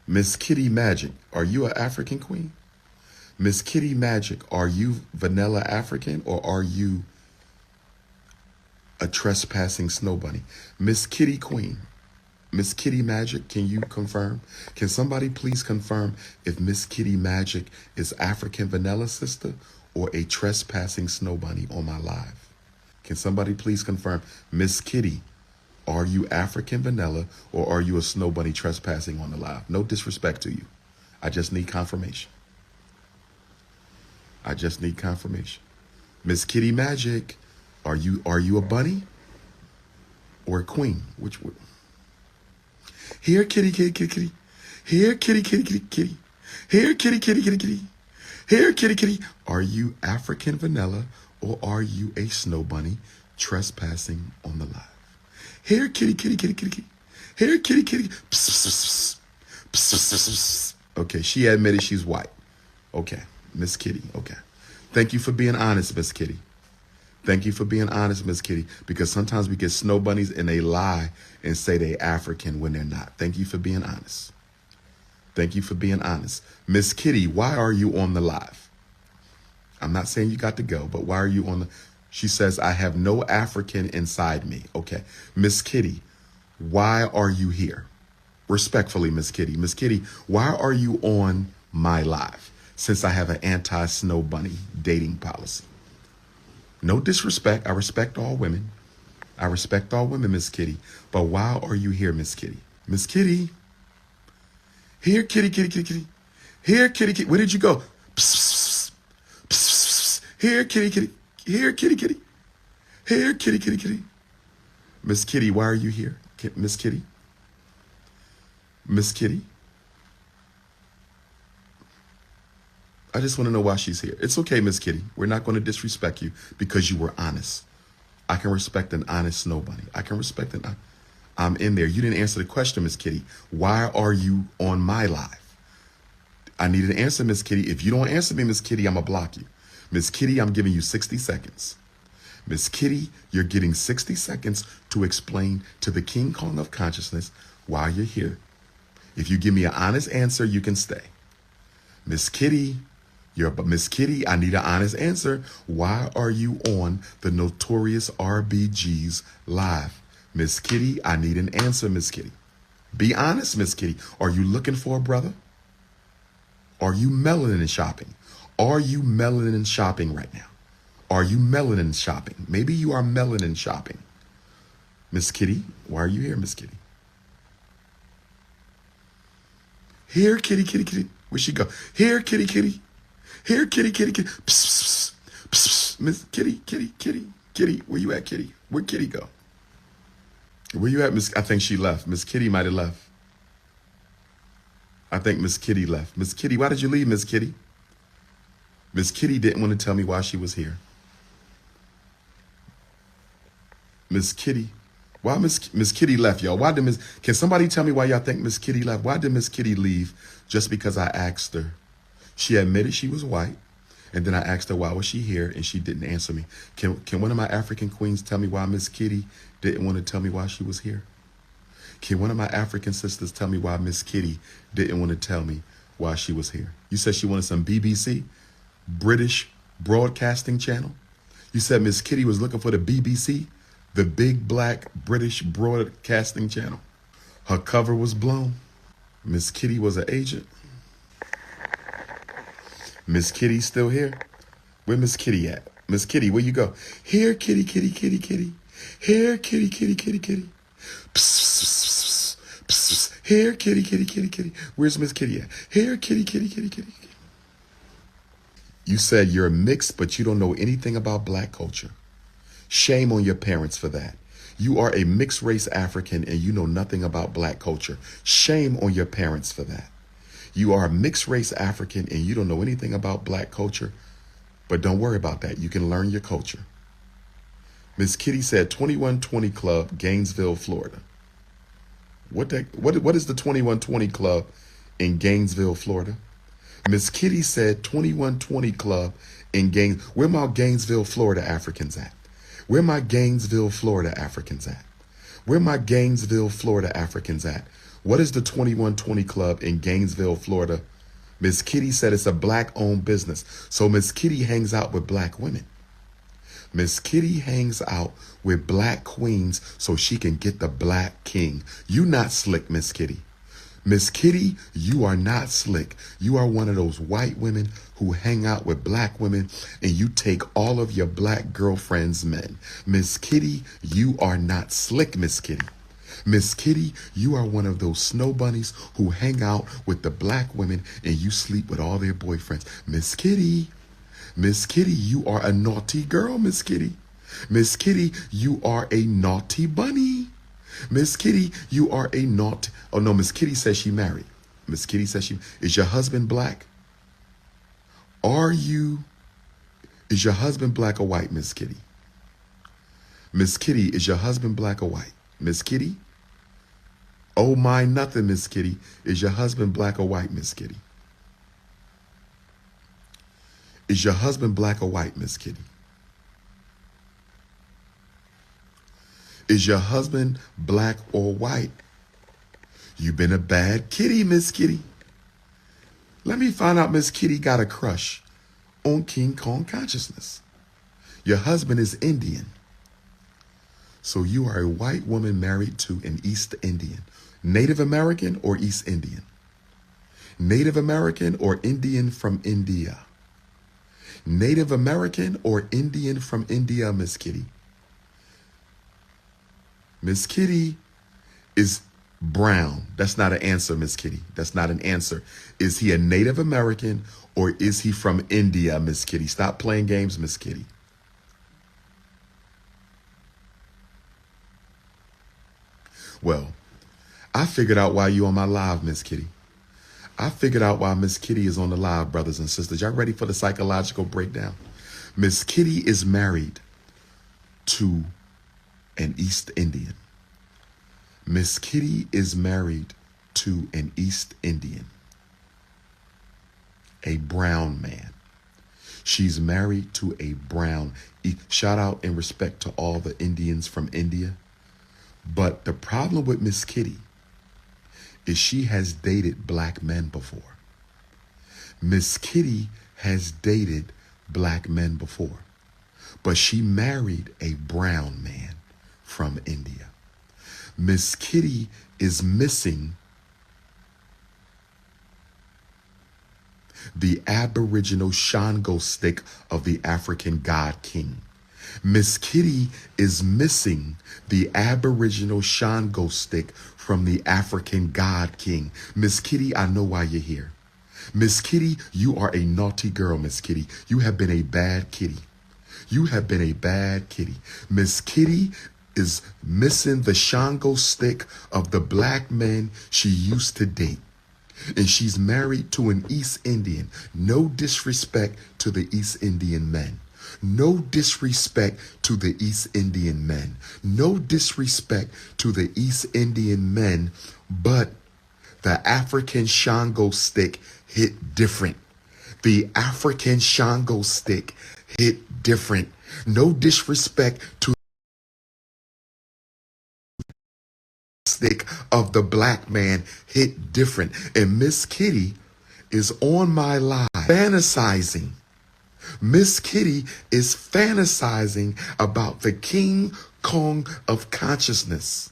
Miss Kitty Magic, are you an African queen? Miss Kitty Magic, are you vanilla African or are you a trespassing snow bunny? Miss Kitty Queen, Miss Kitty Magic, can you confirm? Can somebody please confirm if Miss Kitty Magic is African vanilla sister or a trespassing snow bunny on my live? Can somebody please confirm? Miss Kitty, are you African vanilla or are you a snow bunny trespassing on the live? No disrespect to you. I just need confirmation. I just need confirmation. Miss Kitty Magic, are you a bunny or a queen? Which one? Here, kitty, kitty, kitty, kitty. Here, kitty, kitty, kitty, kitty. Here, kitty, kitty, kitty, kitty. Here, kitty, kitty. Are you African vanilla or are you a snow bunny trespassing on the live? Here, kitty, kitty, kitty, kitty, kitty. Here, kitty, kitty. Psst, psst, psst, psst, psst, psst. Okay, she admitted she's white. Okay, Miss Kitty. Okay. Thank you for being honest, Miss Kitty. Thank you for being honest, Miss Kitty, because sometimes we get snow bunnies and they lie and say they African when they're not. Thank you for being honest. Thank you for being honest. Miss Kitty, why are you on the live? I'm not saying you got to go, but why are you on the... She says, I have no African inside me. Okay. Miss Kitty, why are you here? Respectfully, Miss Kitty. Miss Kitty, why are you on my live? Since I have an anti-snow bunny dating policy. No disrespect. I respect all women. I respect all women, Miss Kitty. But why are you here, Miss Kitty? Miss Kitty. Here, kitty, kitty, kitty, kitty. Here, kitty, kitty. Where did you go? Psst, psst, psst, psst. Here, kitty, kitty. Here, kitty, kitty. Here, kitty, kitty, kitty. Miss Kitty, why are you here? Miss Kitty? Miss Kitty? I just want to know why she's here. It's okay, Miss Kitty. We're not going to disrespect you because you were honest. I can respect an honest snow bunny. I can respect an... I'm in there. You didn't answer the question, Miss Kitty. Why are you on my live? I need an answer, Miss Kitty. If you don't answer me, Miss Kitty, I'm going to block you. Miss Kitty, I'm giving you 60 seconds. Miss Kitty, you're getting 60 seconds to explain to the King Kong of consciousness why you're here. If you give me an honest answer, you can stay. Miss Kitty, Miss Kitty, I need an honest answer. Why are you on the Notorious RBG's live? Miss Kitty, I need an answer, Miss Kitty. Be honest, Miss Kitty. Are you looking for a brother? Are you melanin shopping? Are you melanin shopping right now? Are you melanin shopping? Maybe you are melanin shopping. Miss Kitty, why are you here, Miss Kitty? Here, kitty, kitty, kitty. Where'd she go? Here, kitty, kitty. Here, kitty, kitty, kitty. Psst, psst, psst, psst. Miss Kitty, kitty, kitty, kitty. Where you at, Kitty? Where'd Kitty go? Where you at, Miss? I think she left. Miss Kitty might have left. I think Miss Kitty left. Miss Kitty, why did you leave, Miss Kitty? Miss Kitty didn't want to tell me why she was here. Miss Kitty, why Miss Kitty left, y'all? Why did can somebody tell me why y'all think Miss Kitty left? Why did Miss Kitty leave just because I asked her? She admitted she was white, and then I asked her why was she here, and she didn't answer me. Can one of my African queens tell me why Miss Kitty didn't want to tell me why she was here? Can one of my African sisters tell me why Miss Kitty didn't want to tell me why she was here? You said she wanted some BBC, British Broadcasting Channel. You said Miss Kitty was looking for the BBC, the big black British Broadcasting Channel. Her cover was blown. Miss Kitty was an agent. Miss Kitty still here? Where Miss Kitty at? Miss Kitty, where you go? Here, kitty, kitty, kitty, kitty. Here, kitty, kitty, kitty, kitty. Psst, psst, psst, psst. Here, kitty, kitty, kitty, kitty. Where's Miss Kitty at? Here, kitty, kitty, kitty, kitty. You said you're mixed, but you don't know anything about black culture. Shame on your parents for that. You are a mixed race African and you know nothing about black culture. Shame on your parents for that. You are a mixed race African and you don't know anything about black culture, but don't worry about that. You can learn your culture. Miss Kitty said 2120 Club, Gainesville, Florida. What is the 2120 Club in Gainesville, Florida? Miss Kitty said 2120 Club in Where my Gainesville, Florida Africans at? Where my Gainesville, Florida Africans at? Where my Gainesville, Florida Africans at? What is the 2120 Club in Gainesville, Florida? Miss Kitty said it's a black-owned business. So Miss Kitty hangs out with black women. Miss Kitty hangs out with black queens so she can get the black king. You not slick, Miss Kitty. Miss Kitty, you are not slick. You are one of those white women who hang out with black women and you take all of your black girlfriends' men. Miss Kitty, you are not slick, Miss Kitty. Miss Kitty, you are one of those snow bunnies who hang out with the black women and you sleep with all their boyfriends. Miss Kitty, you are a naughty girl, Miss Kitty. Miss Kitty, you are a naughty bunny. Miss Kitty, you are a naughty. Oh no, Miss Kitty says she married. Miss Kitty says is your husband black? Is your husband black or white, Miss Kitty? Miss Kitty, is your husband black or white? Miss Kitty? Oh my nothing, Miss Kitty. Is your husband black or white, Miss Kitty? Is your husband black or white, Miss Kitty? Is your husband black or white? You been a bad kitty, Miss Kitty. Let me find out Miss Kitty got a crush on King Kong consciousness. Your husband is Indian. So you are a white woman married to an East Indian. Native American or East Indian? Native American or Indian from India? Native American or Indian from India, Miss Kitty? Miss Kitty is brown. That's not an answer, Miss Kitty. That's not an answer. Is he a Native American or is he from India, Miss Kitty? Stop playing games, Miss Kitty. Well, I figured out why you on my live, Miss Kitty. I figured out why Miss Kitty is on the live, brothers and sisters. Y'all ready for the psychological breakdown? Miss Kitty is married to an East Indian. Miss Kitty is married to an East Indian, a brown man. She's married to a brown. Shout out and respect to all the Indians from India. But the problem with Miss Kitty is she has dated black men before. Miss Kitty has dated black men before, but she married a brown man from India. Miss Kitty is missing the Aboriginal Shango stick of the African god king. Miss Kitty is missing the Aboriginal Shango stick from the African god king. Miss Kitty, I know why you're here. Miss Kitty, you are a naughty girl, Miss Kitty. You have been a bad kitty. You have been a bad kitty. Miss Kitty is missing the Shango stick of the black men she used to date. And she's married to an East Indian. No disrespect to the East Indian men. No disrespect to the East Indian men. No disrespect to the East Indian men, but the African Shango stick hit different. The African Shango stick hit different. No disrespect to the stick of the black man hit different. And Miss Kitty is on my live fantasizing. Miss Kitty is fantasizing about the King Kong of consciousness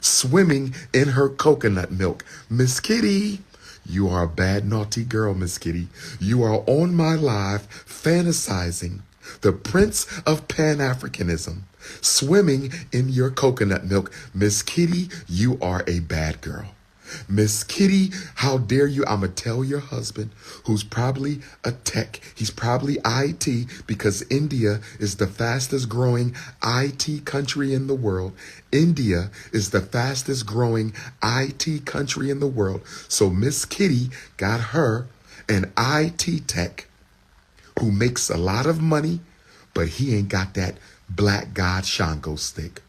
swimming in her coconut milk. Miss Kitty, you are a bad, naughty girl, Miss Kitty. You are on my live fantasizing the Prince of Pan-Africanism swimming in your coconut milk. Miss Kitty, you are a bad girl. Miss Kitty, how dare you? I'm going to tell your husband, who's probably a tech. He's probably IT, because India is the fastest growing IT country in the world. India is the fastest growing IT country in the world. So Miss Kitty got her an IT tech who makes a lot of money, but he ain't got that black god Shango stick.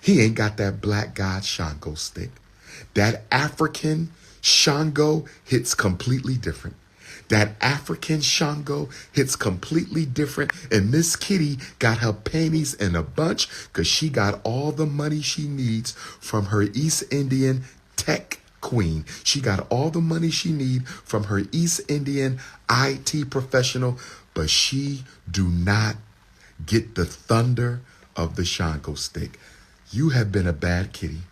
He ain't got that black god Shango stick. That African Shango hits completely different. That African Shango hits completely different. And Miss Kitty got her panties in a bunch because she got all the money she needs from her East Indian tech queen. She got all the money she need from her East Indian IT professional, but she do not get the thunder of the Shango stick. You have been a bad kitty.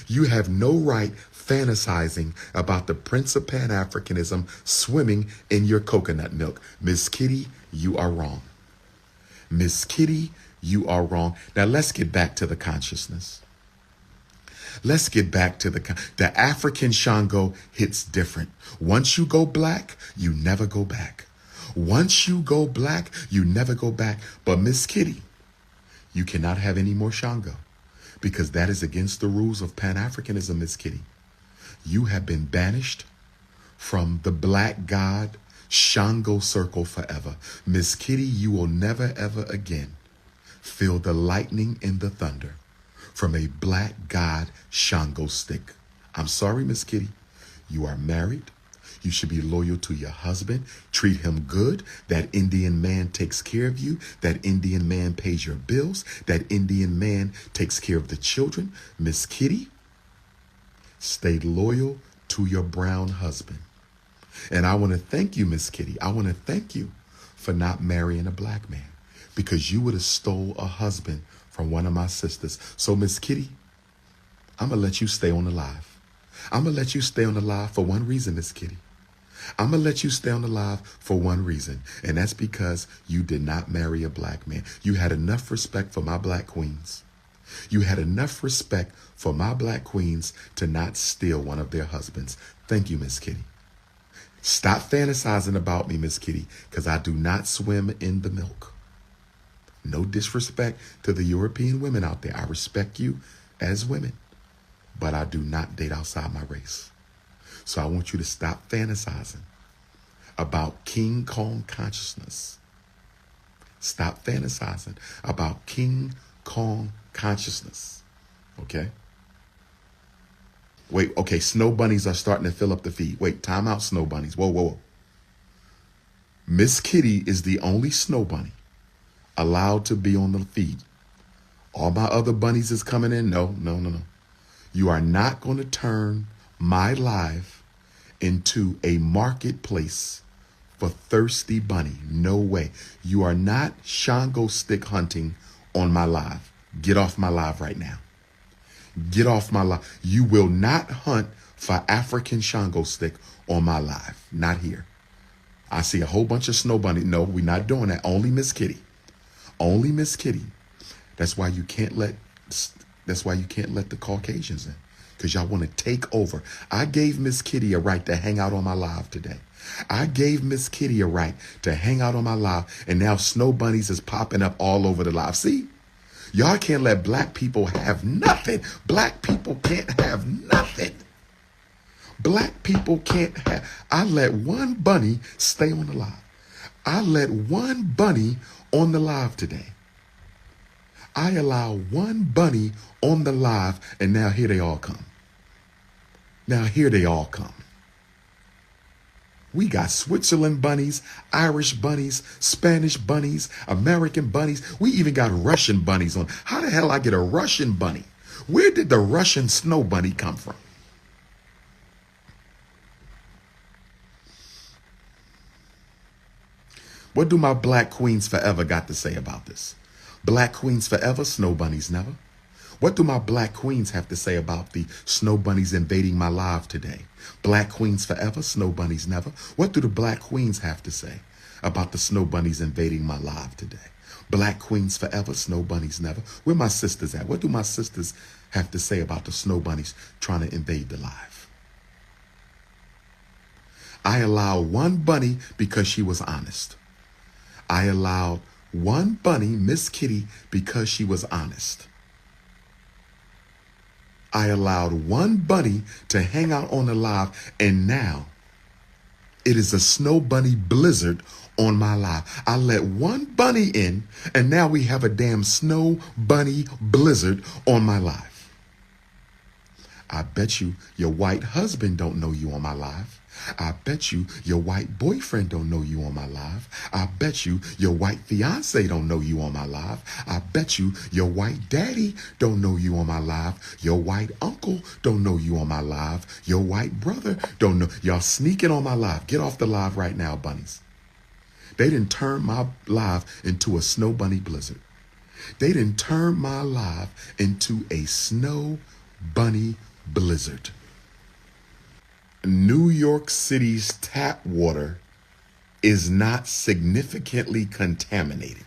You have no right fantasizing about the Prince of Pan-Africanism swimming in your coconut milk. Miss Kitty, you are wrong. Miss Kitty, you are wrong. Now let's get back to the consciousness. Let's get back to the African Shango hits different. Once you go black, you never go back. Once you go black, you never go back. But Miss Kitty, you cannot have any more Shango because that is against the rules of Pan-Africanism, Miss Kitty. You have been banished from the black god Shango circle forever. Miss Kitty, you will never ever again feel the lightning and the thunder from a black god Shango stick. I'm sorry, Miss Kitty. You are married. You should be loyal to your husband. Treat him good. That Indian man takes care of you. That Indian man pays your bills. That Indian man takes care of the children. Miss Kitty, stay loyal to your brown husband. And I want to thank you, Miss Kitty. I want to thank you for not marrying a black man because you would have stole a husband from one of my sisters. So, Miss Kitty, I'm going to let you stay on the live. I'm going to let you stay on the live for one reason, Miss Kitty. I'm going to let you stay on the live for one reason, and that's because you did not marry a black man. You had enough respect for my black queens. You had enough respect for my black queens to not steal one of their husbands. Thank you, Miss Kitty. Stop fantasizing about me, Miss Kitty, because I do not swim in the milk. No disrespect to the European women out there. I respect you as women, but I do not date outside my race. So I want you to stop fantasizing about King Kong consciousness. Stop fantasizing about King Kong consciousness. Okay? Wait, okay, snow bunnies are starting to fill up the feed. Wait, time out, snow bunnies. Whoa, whoa, whoa. Miss Kitty is the only snow bunny allowed to be on the feed. All my other bunnies is coming in. No. You are not going to turn my live into a marketplace for thirsty bunny. No way. You are not Shango stick hunting on my live. Get off my live right now. Get off my live. You will not hunt for African Shango stick on my live. Not here. I see a whole bunch of snow bunny. No, we're not doing that. Only Miss Kitty. Only Miss Kitty. That's why you can't let the Caucasians in. Because y'all want to take over. I gave Miss Kitty a right to hang out on my live today. I gave Miss Kitty a right to hang out on my live. And now snow bunnies is popping up all over the live. See? Y'all can't let black people have nothing. Black people can't have nothing. Black people can't have. I let one bunny stay on the live. I let one bunny on the live today. I allow one bunny on the live, and now here they all come. Now here they all come. We got Switzerland bunnies, Irish bunnies, Spanish bunnies, American bunnies. We even got Russian bunnies on. How the hell I get a Russian bunny? Where did the Russian snow bunny come from? What do my black queens forever got to say about this? Black queens forever, snow bunnies never. What do my black queens have to say about the snow bunnies invading my live today? Black queens forever, snow bunnies never. What do the black queens have to say about the snow bunnies invading my live today? Black queens forever, snow bunnies never. Where my sisters at? What do my sisters have to say about the snow bunnies trying to invade the live? I allowed one bunny because she was honest. I allowed one bunny, Miss Kitty, because she was honest. I allowed one bunny to hang out on the live, and now it is a snow bunny blizzard on my live. I let one bunny in, and now we have a damn snow bunny blizzard on my live. I bet you your white husband don't know you on my live. I bet you your white boyfriend don't know you on my live. I bet you your white fiance don't know you on my live. I bet you your white daddy don't know you on my live. Your white uncle don't know you on my live. Your white brother don't know. Y'all sneaking on my live. Get off the live right now, bunnies. They didn't turn my live into a snow bunny blizzard. They didn't turn my live into a snow bunny blizzard. New York City's tap water is not significantly contaminated.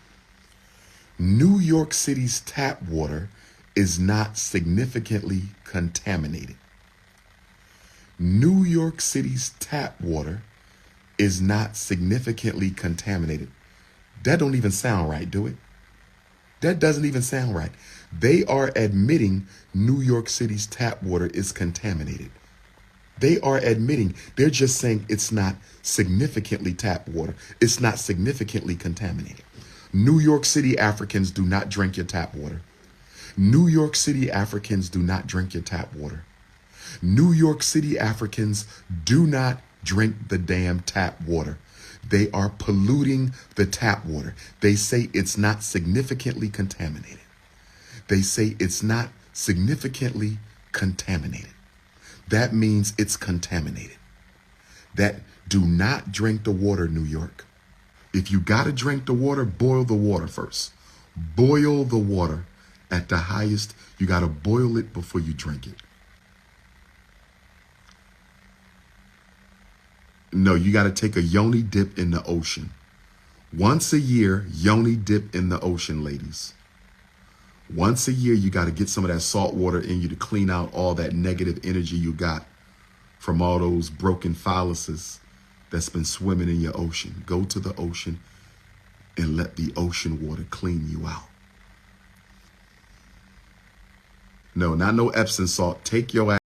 New York City's tap water is not significantly contaminated. New York City's tap water is not significantly contaminated. That don't even sound right, do it? That doesn't even sound right. They are admitting New York City's tap water is contaminated. They are admitting, they're just saying it's not significantly tap water. It's not significantly contaminated. New York City Africans do not drink your tap water. New York City Africans do not drink your tap water. New York City Africans do not drink the damn tap water. They are polluting the tap water. They say it's not significantly contaminated. They say it's not significantly contaminated. That means it's contaminated. That do not drink the water, New York. If you got to drink the water, boil the water first. Boil the water at the highest. You got to boil it before you drink it. No, you got to take a yoni dip in the ocean. Once a year, yoni dip in the ocean, ladies. Once a year, you got to get some of that salt water in you to clean out all that negative energy you got from all those broken phalluses that's been swimming in your ocean. Go to the ocean and let the ocean water clean you out. No, not no Epsom salt. Take your